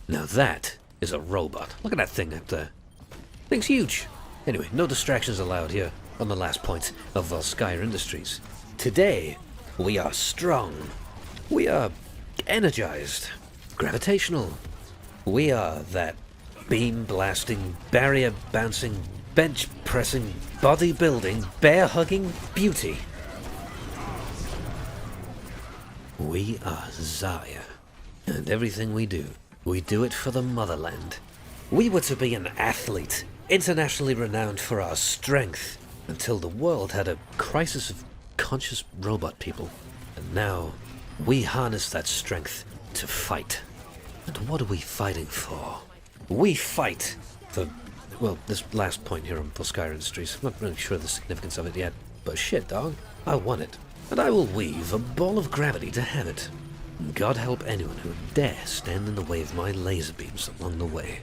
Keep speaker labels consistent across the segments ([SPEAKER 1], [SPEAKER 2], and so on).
[SPEAKER 1] Now that is a robot. Look at that thing up there. Thing's huge. Anyway, no distractions allowed here on the last point of Volskaya Industries. Today, we are strong. We are energized. Gravitational. We are that beam-blasting, barrier-bouncing, bench-pressing, body-building, bear-hugging beauty. We are Zarya. And everything we do it for the motherland. We were to be an athlete, internationally renowned for our strength, until the world had a crisis of conscious robot people. And now, we harness that strength to fight. And what are we fighting for? We fight for, well, this last point here on Volskaya Industries. I'm not really sure of the significance of it yet, but shit, dog, I want it. And I will weave a ball of gravity to have it. And God help anyone who would dare stand in the way of my laser beams along the way.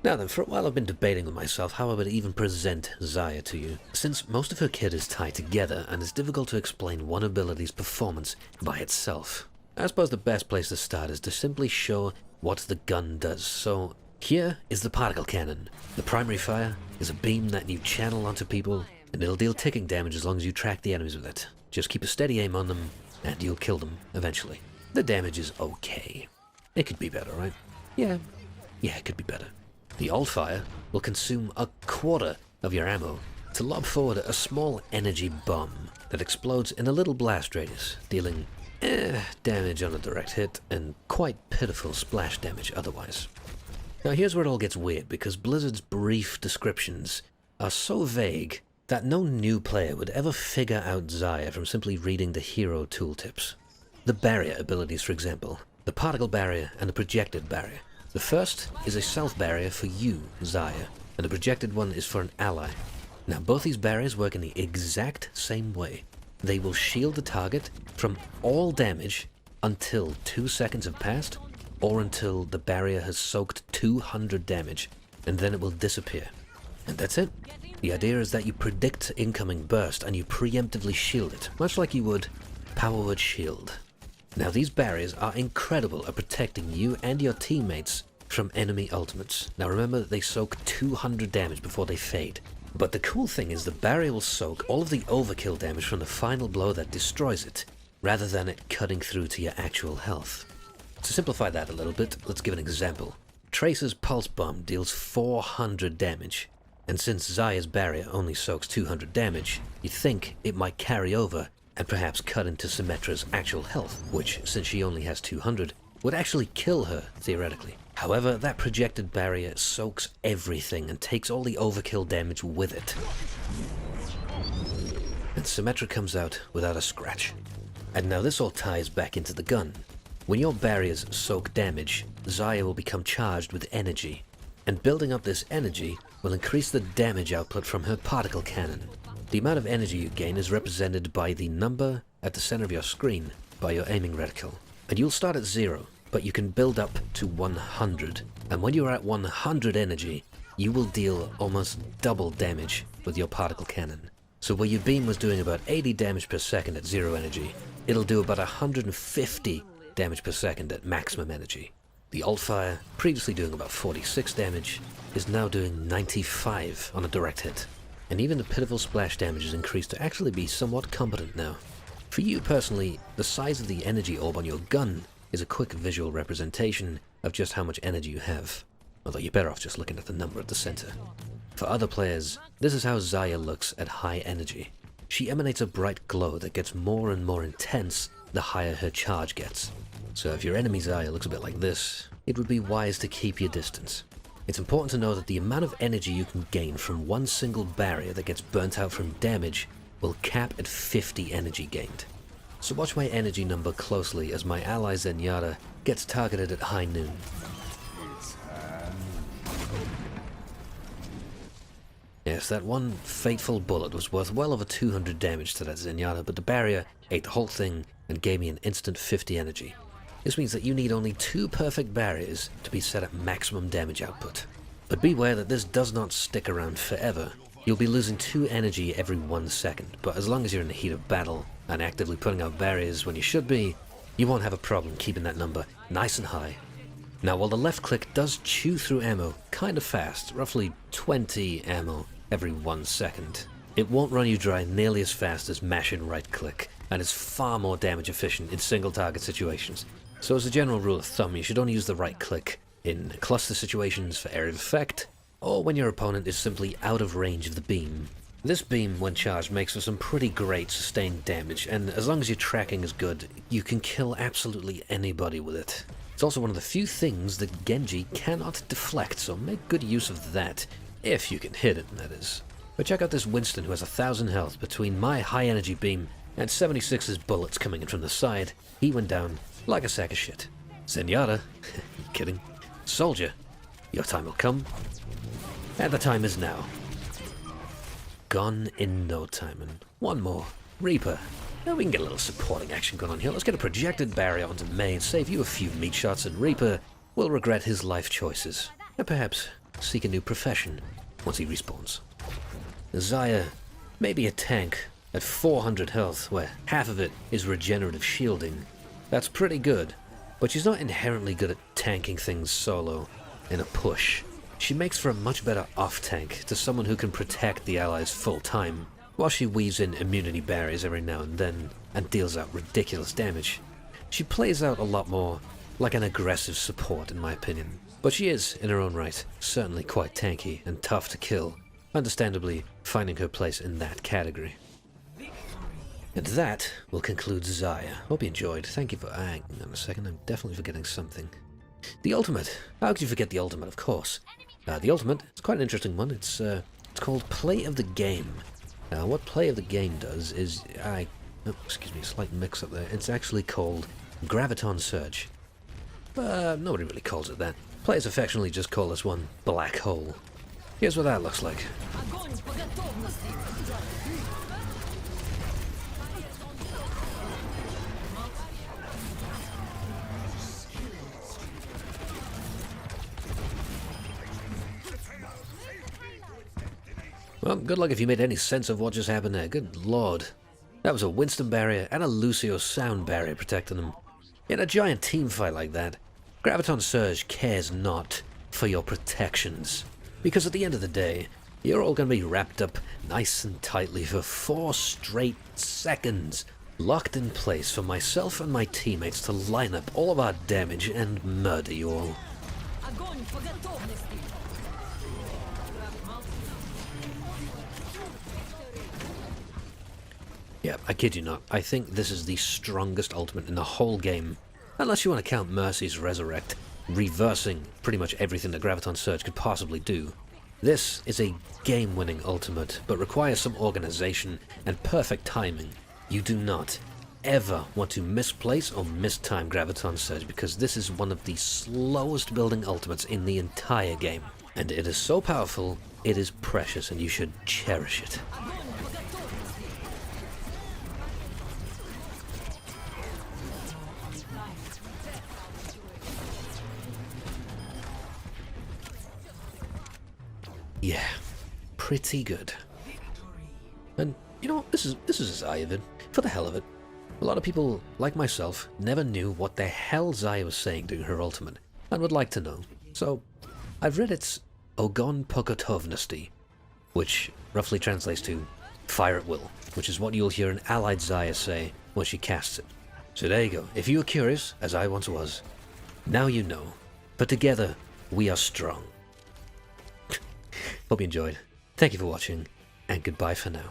[SPEAKER 1] Now then, for a while I've been debating with myself how I would even present Zarya to you, since most of her kit is tied together and it's difficult to explain one ability's performance by itself. I suppose the best place to start is to simply show what the gun does. So here is the particle cannon. The primary fire is a beam that you channel onto people, and it'll deal ticking damage as long as you track the enemies with it. Just keep a steady aim on them, and you'll kill them eventually. The damage is okay. It could be better, right? Yeah, it could be better. The alt fire will consume a quarter of your ammo to lob forward a small energy bomb that explodes in a little blast radius, dealing damage on a direct hit and quite pitiful splash damage otherwise. Now here's where it all gets weird, because Blizzard's brief descriptions are so vague that no new player would ever figure out Zarya from simply reading the hero tooltips. The barrier abilities, for example, the particle barrier and the projected barrier. The first is a self barrier for you, Zarya, and the projected one is for an ally. Now both these barriers work in the exact same way. They will shield the target from all damage until 2 seconds have passed, or until the barrier has soaked 200 damage, and then it will disappear. And that's it. The idea is that you predict incoming burst and you preemptively shield it, much like you would Power Word Shield. Now these barriers are incredible at protecting you and your teammates from enemy ultimates. Now remember that they soak 200 damage before they fade. But the cool thing is the barrier will soak all of the overkill damage from the final blow that destroys it, rather than it cutting through to your actual health. To simplify that a little bit, let's give an example. Tracer's Pulse Bomb deals 400 damage, and since Zarya's barrier only soaks 200 damage, you'd think it might carry over and perhaps cut into Symmetra's actual health, which, since she only has 200, would actually kill her, theoretically. However, that projected barrier soaks everything and takes all the overkill damage with it. And Symmetra comes out without a scratch. And now this all ties back into the gun. When your barriers soak damage, Zarya will become charged with energy, and building up this energy will increase the damage output from her particle cannon. The amount of energy you gain is represented by the number at the center of your screen by your aiming reticle. And you'll start at 0, but you can build up to 100. And when you're at 100 energy, you will deal almost double damage with your particle cannon. So where your beam was doing about 80 damage per second at 0 energy, it'll do about 150 damage per second at maximum energy. The alt fire, previously doing about 46 damage, is now doing 95 on a direct hit. And even the pitiful splash damage is increased to actually be somewhat competent now. For you personally, the size of the energy orb on your gun is a quick visual representation of just how much energy you have, although you're better off just looking at the number at the center. For other players, this is how Zarya looks at high energy. She emanates a bright glow that gets more and more intense the higher her charge gets. So if your enemy Zarya looks a bit like this, it would be wise to keep your distance. It's important to know that the amount of energy you can gain from one single barrier that gets burnt out from damage will cap at 50 energy gained. So watch my energy number closely as my ally Zenyatta gets targeted at high noon. Yes, that one fateful bullet was worth well over 200 damage to that Zenyatta, but the barrier ate the whole thing and gave me an instant 50 energy. This means that you need only 2 perfect barriers to be set at maximum damage output. But beware that this does not stick around forever. You'll be losing 2 energy every 1 second, but as long as you're in the heat of battle, and actively putting out barriers when you should be, you won't have a problem keeping that number nice and high. Now, while the left click does chew through ammo kind of fast, roughly 20 ammo every 1 second, it won't run you dry nearly as fast as mashing right click, and is far more damage efficient in single target situations. So as a general rule of thumb, you should only use the right click in cluster situations for area of effect, or when your opponent is simply out of range of the beam. This beam, when charged, makes for some pretty great sustained damage, and as long as your tracking is good, you can kill absolutely anybody with it. It's also one of the few things that Genji cannot deflect, so make good use of that, if you can hit it, that is. But check out this Winston who has 1,000 health between my high energy beam and 76's bullets coming in from the side. He went down like a sack of shit. Zenyatta, kidding. Soldier, your time will come, and the time is now. Gone in no time, and one more. Reaper. Now we can get a little supporting action going on here. Let's get a projected barrier onto Mei and save you a few meat shots, and Reaper will regret his life choices. And perhaps seek a new profession once he respawns. Zarya may be a tank at 400 health, where half of it is regenerative shielding. That's pretty good, but she's not inherently good at tanking things solo in a push. She makes for a much better off-tank to someone who can protect the allies full-time, while she weaves in immunity barriers every now and then, and deals out ridiculous damage. She plays out a lot more like an aggressive support, in my opinion, but she is, in her own right, certainly quite tanky and tough to kill, understandably finding her place in that category. And that will conclude Zarya. Hope you enjoyed. Thank you for... hang on a second, I'm definitely forgetting something. The ultimate. How could you forget the ultimate, of course? The ultimate, it's quite an interesting one. It's called Play of the Game. What Play of the Game does is... excuse me, slight mix-up there. It's actually called Graviton Surge. Nobody really calls it that. Players affectionately just call this one Black Hole. Here's what that looks like. Well, good luck if you made any sense of what just happened there. Good lord. That was a Winston barrier and a Lucio sound barrier protecting them. In a giant team fight like that, Graviton Surge cares not for your protections. Because at the end of the day, you're all going to be wrapped up nice and tightly for 4 straight seconds, locked in place for myself and my teammates to line up all of our damage and murder you all. Yeah, I kid you not. I think this is the strongest ultimate in the whole game. Unless you want to count Mercy's Resurrect, reversing pretty much everything that Graviton Surge could possibly do. This is a game-winning ultimate, but requires some organization and perfect timing. You do not ever want to misplace or mistime Graviton Surge, because this is one of the slowest building ultimates in the entire game. And it is so powerful, it is precious, and you should cherish it. Yeah, pretty good. And you know what? This is a Zarya vid, for the hell of it. A lot of people, like myself, never knew what the hell Zarya was saying during her ultimate, and would like to know. So, I've read its Ogon Pogotovnosti, which roughly translates to fire at will, which is what you'll hear an allied Zarya say when she casts it. So there you go. If you were curious, as I once was, now you know. But together, we are strong. Hope you enjoyed. Thank you for watching, and goodbye for now.